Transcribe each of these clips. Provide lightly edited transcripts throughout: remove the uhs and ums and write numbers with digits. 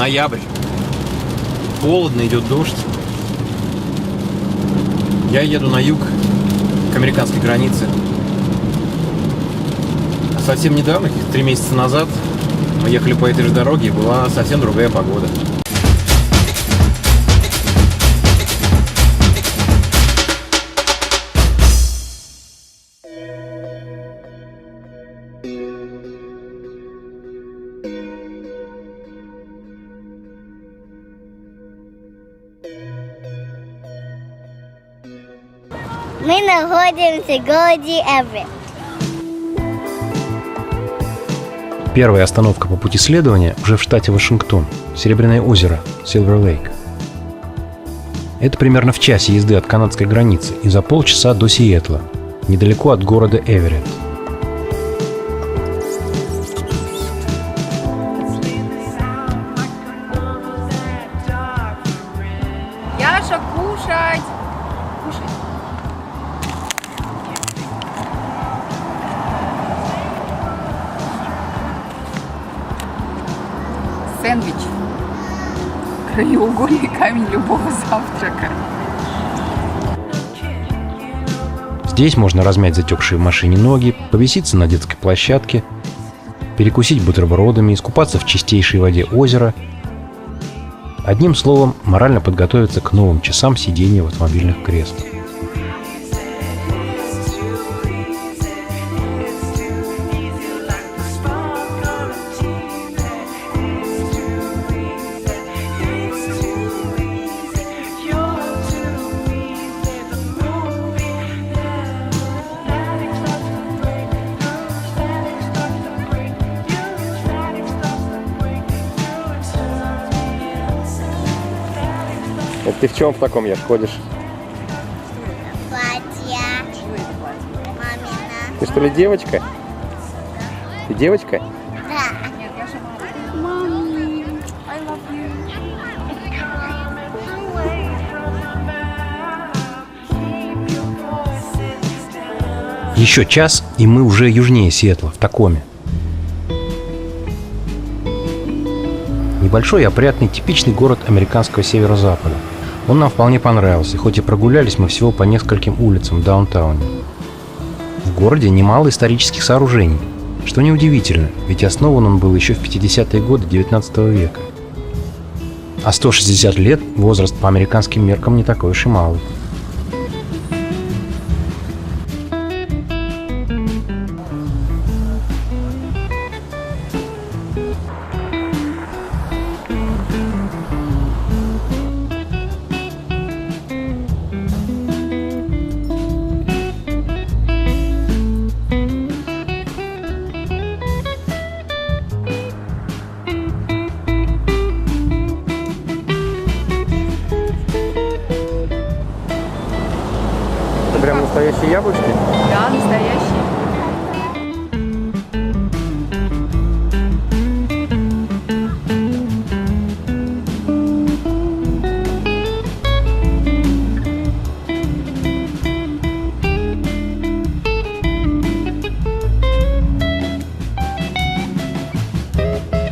Ноябрь. Холодно, идет дождь. Я еду на юг, к американской границе. А совсем недавно, 3 месяца назад, мы ехали по этой же дороге, и была совсем другая погода. Мы находимся в городе Эверетт. Первая остановка по пути следования уже в штате Вашингтон, Серебряное озеро, Силвер-Лейк. Это примерно в часе езды от канадской границы и за полчаса до Сиэтла, недалеко от города Эверетт. Яша, кушать! Кушай. Сэндвич. Краеугольный камень любого завтрака. Здесь можно размять затекшие в машине ноги, повеситься на детской площадке, перекусить бутербродами, искупаться в чистейшей воде озера. Одним словом, морально подготовиться к новым часам сидения в автомобильных креслах. Это ты в чем в таком, Яш, ходишь? Платье. Мамина. Ты что ли девочка? Ты девочка? Да. Нет, Яша Мами, I love you. Еще час, и мы уже южнее Сиэтла, в Такоме. Небольшой, опрятный, типичный город американского северо-запада. Он нам вполне понравился, хоть и прогулялись мы всего по нескольким улицам в даунтауне. В городе немало исторических сооружений, что неудивительно, ведь основан он был еще в 50-е годы 19 века. А 160 лет – возраст по американским меркам не такой уж и малый. Это прям настоящие яблочки? Да, настоящий.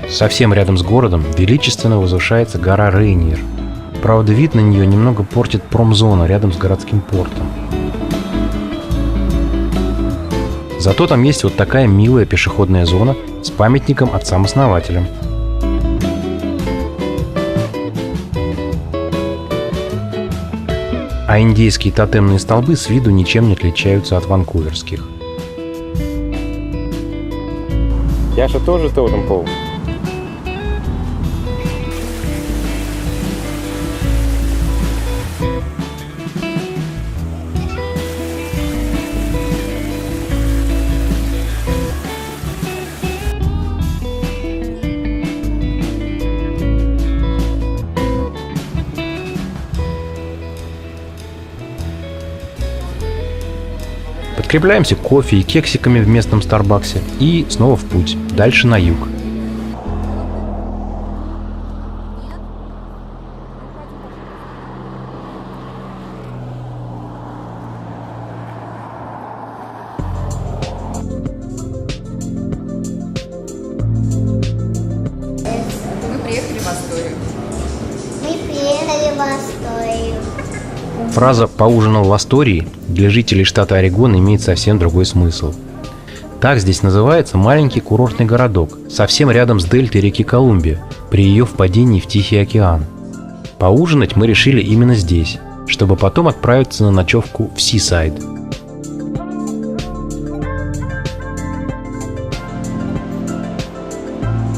Совсем рядом с городом величественно возвышается гора Рейниер. Правда, вид на нее немного портит промзона рядом с городским портом. Зато там есть вот такая милая пешеходная зона с памятником отцам-основателям. А индейские тотемные столбы с виду ничем не отличаются от ванкуверских. Яша тоже тотем пол. Подкрепляемся кофе и кексиками в местном Старбаксе и снова в путь, дальше на юг. Мы приехали в Асторию? Мы приехали в Асторию. Фраза «поужинал в Астории» для жителей штата Орегон имеет совсем другой смысл. Так здесь называется маленький курортный городок, совсем рядом с дельтой реки Колумбия, при ее впадении в Тихий океан. Поужинать мы решили именно здесь, чтобы потом отправиться на ночевку в Сисайд.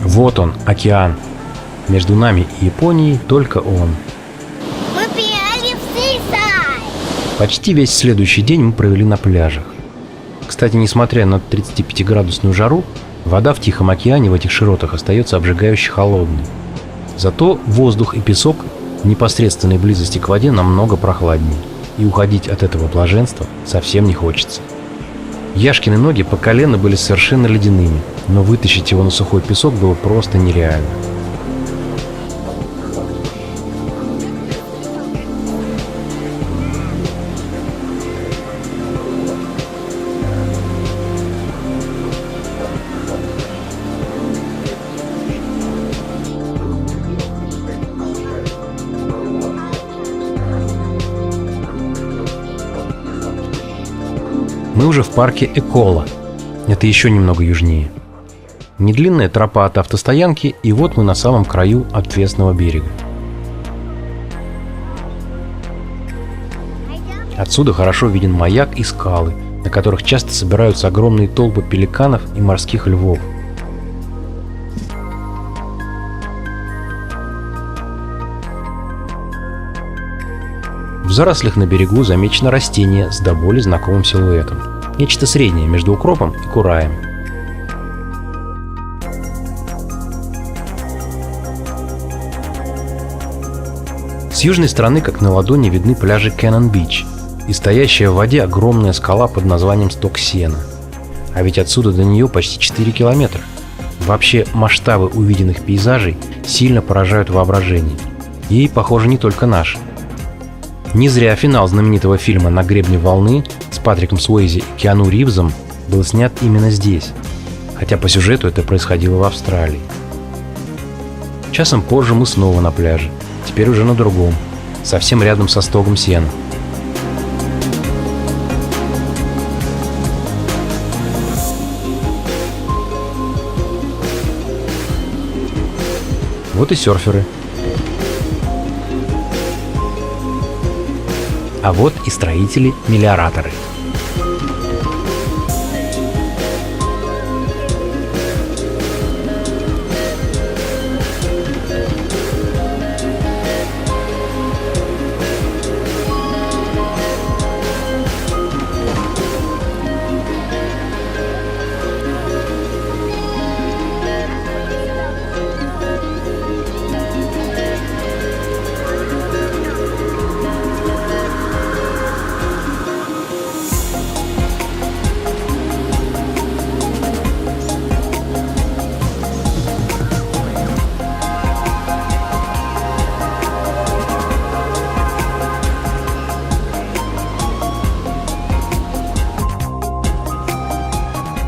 Вот он, океан. Между нами и Японией только он. Мы приехали в Сисайд. Почти весь следующий день мы провели на пляжах. Кстати, несмотря на 35-градусную жару, вода в Тихом океане в этих широтах остается обжигающе холодной. Зато воздух и песок в непосредственной близости к воде намного прохладнее, и уходить от этого блаженства совсем не хочется. Яшкины ноги по колено были совершенно ледяными, но вытащить его на сухой песок было просто нереально. Мы уже в парке Экола. Это еще немного южнее. Недлинная тропа от автостоянки, и вот мы на самом краю отвесного берега. Отсюда хорошо виден маяк и скалы, на которых часто собираются огромные толпы пеликанов и морских львов. В зарослях на берегу замечено растение с до боли знакомым силуэтом. Нечто среднее между укропом и кураем. С южной стороны, как на ладони, видны пляжи Кэнон-Бич и стоящая в воде огромная скала под названием Сток Сена. А ведь отсюда до нее почти 4 километра. Вообще, масштабы увиденных пейзажей сильно поражают воображение. И, похоже, не только наш. Не зря финал знаменитого фильма «На гребне волны» с Патриком Суэйзи и Киану Ривзом был снят именно здесь, хотя по сюжету это происходило в Австралии. Часом позже мы снова на пляже, теперь уже на другом, совсем рядом со Стоком Сена. Вот и серферы. А вот и строители-мелиораторы.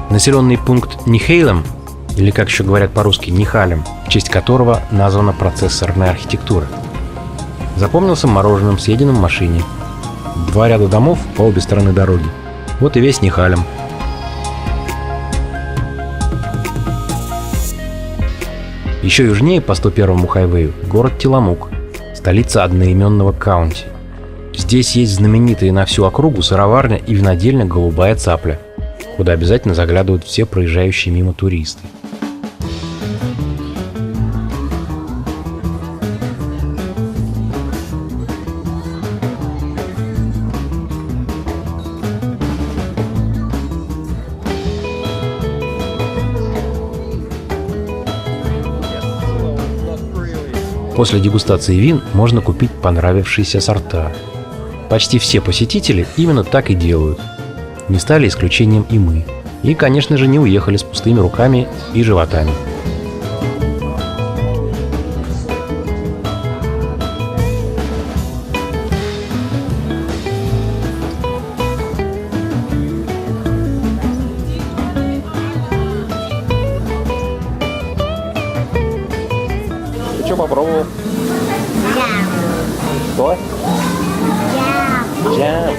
Населенный пункт Нихейлем, или как еще говорят по-русски Нихалем, в честь которого названа процессорная архитектура, запомнился мороженым, съеденным в машине. 2 ряда домов по обе стороны дороги. Вот и весь Нихалем. Еще южнее по 101-му хайвею город Тиламук, столица одноименного каунти. Здесь есть знаменитые на всю округу сыроварня и винодельня «Голубая цапля», куда обязательно заглядывают все проезжающие мимо туристы. После дегустации вин можно купить понравившиеся сорта. Почти все посетители именно так и делают. Не стали исключением и мы. И, конечно же, не уехали с пустыми руками и животами. Ты что попробовал? Джам. Что? Джам. Джам.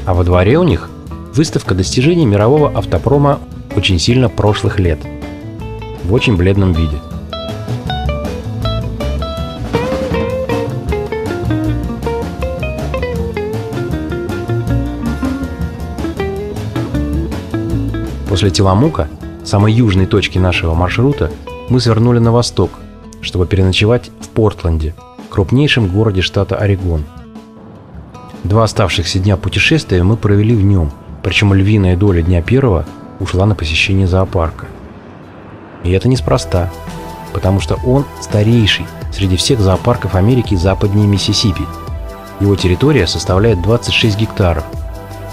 А во дворе у них выставка достижений мирового автопрома очень сильно прошлых лет. В очень бледном виде. После Теламука, самой южной точки нашего маршрута, мы свернули на восток, чтобы переночевать в Портленде, крупнейшем городе штата Орегон. 2 оставшихся дня путешествия мы провели в нем, причем львиная доля дня первого ушла на посещение зоопарка. И это неспроста, потому что он старейший среди всех зоопарков Америки западнее Миссисипи. Его территория составляет 26 гектаров,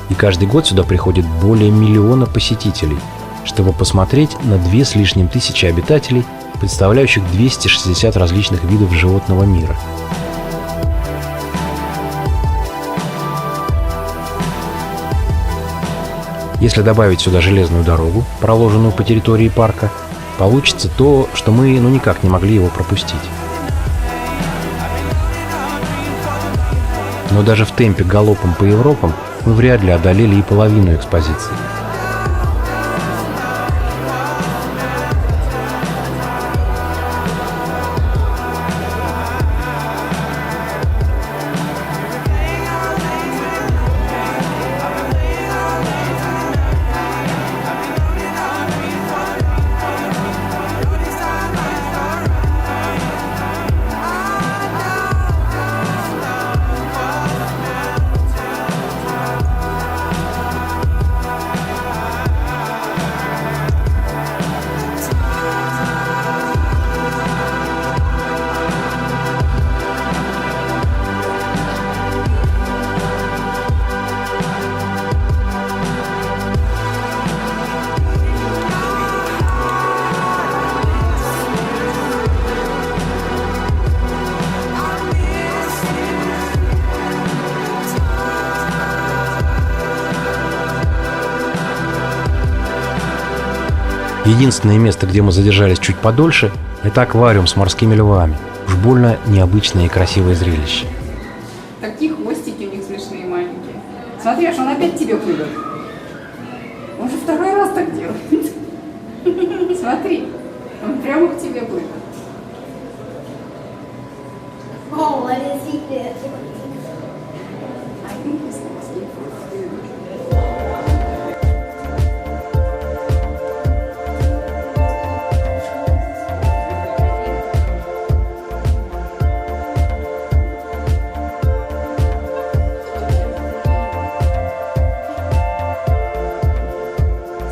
и каждый год сюда приходит более 1 миллиона посетителей, чтобы посмотреть на 2 с лишним тысячи обитателей, представляющих 260 различных видов животного мира. Если добавить сюда железную дорогу, проложенную по территории парка, получится то, что мы никак не могли его пропустить. Но даже в темпе галопом по Европам мы вряд ли одолели и половину экспозиции. Единственное место, где мы задержались чуть подольше, это аквариум с морскими львами. Уж больно необычное и красивое зрелище. Такие хвостики у них смешные маленькие. Смотри, аж он опять тебе плывет. Он же 2-й раз так делает. Смотри, он прямо к тебе плывет. Oh, what is he doing? I think he's asleep for food.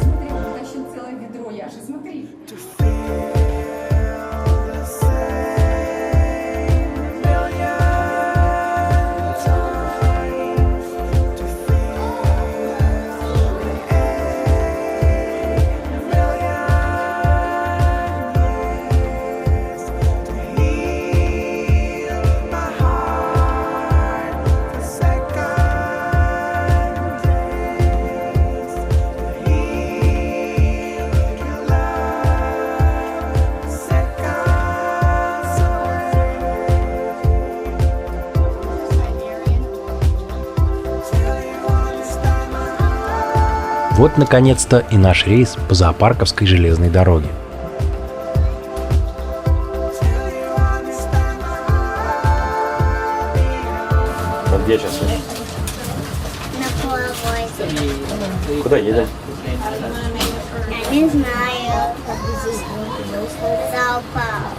Смотри, он тащит целое ведро, Яша, смотри. Вот, наконец-то, и наш рейс по зоопарковской железной дороге. Вот где сейчас? На паровозе. Куда едем? Я не знаю. Зоопарк.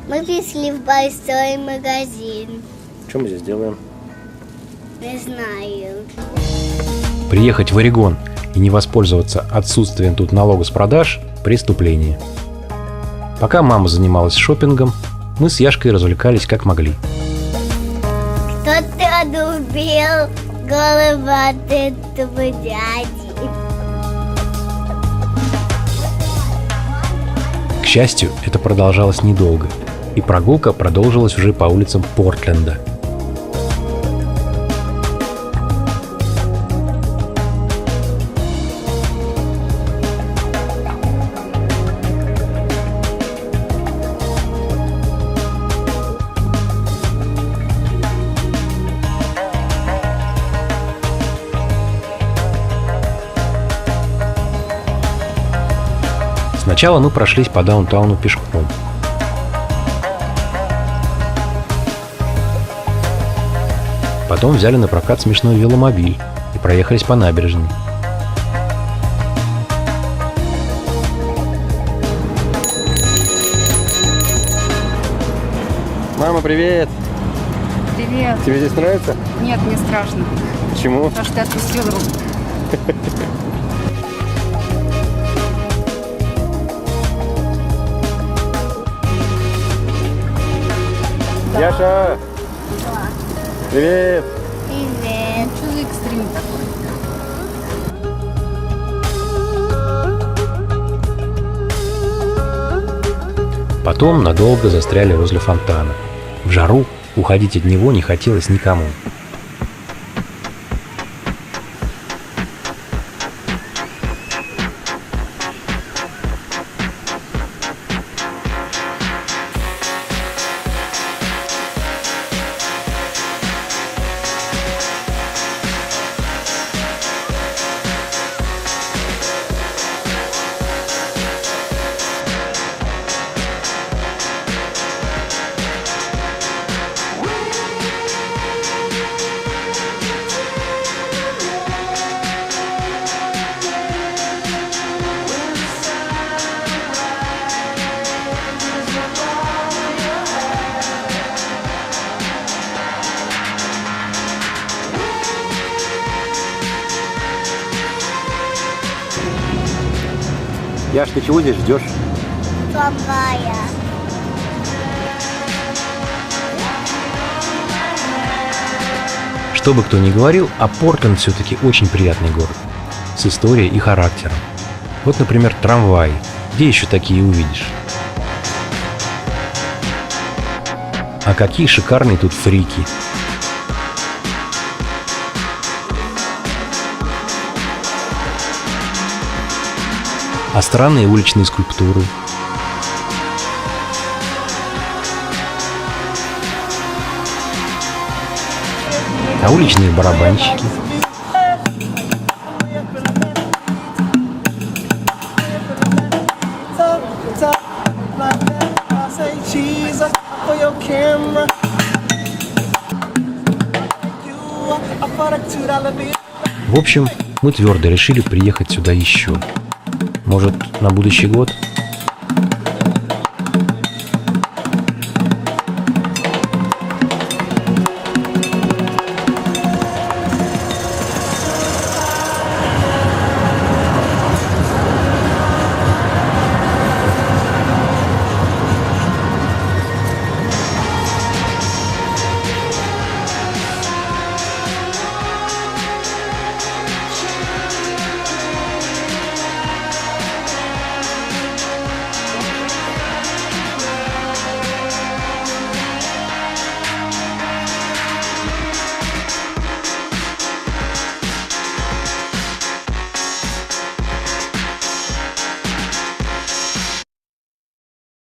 Мы пришли в большой магазин. Что мы здесь делаем? Не знаю. Приехать в Орегон и не воспользоваться отсутствием тут налога с продаж – преступление. Пока мама занималась шопингом, мы с Яшкой развлекались как могли. Кто-то отрубил голову от этого дяди. К счастью, это продолжалось недолго, и прогулка продолжилась уже по улицам Портленда. Сначала мы прошлись по даунтауну пешком. Потом взяли на прокат смешной веломобиль и проехались по набережной. Мама, привет! Привет. Тебе здесь нравится? Нет, мне страшно. Почему? Потому что ты отпустил руку. Яша! Привет! Привет. Что за экстрим такой? Потом надолго застряли возле фонтана. В жару уходить от него не хотелось никому. Яш, ты чего здесь ждешь? Трамвая. Что бы кто ни говорил, а Портленд все-таки очень приятный город. С историей и характером. Вот, например, трамваи. Где еще такие увидишь? А какие шикарные тут фрики. А странные уличные скульптуры. А уличные барабанщики. В общем, мы твердо решили приехать сюда еще. Может, на будущий год?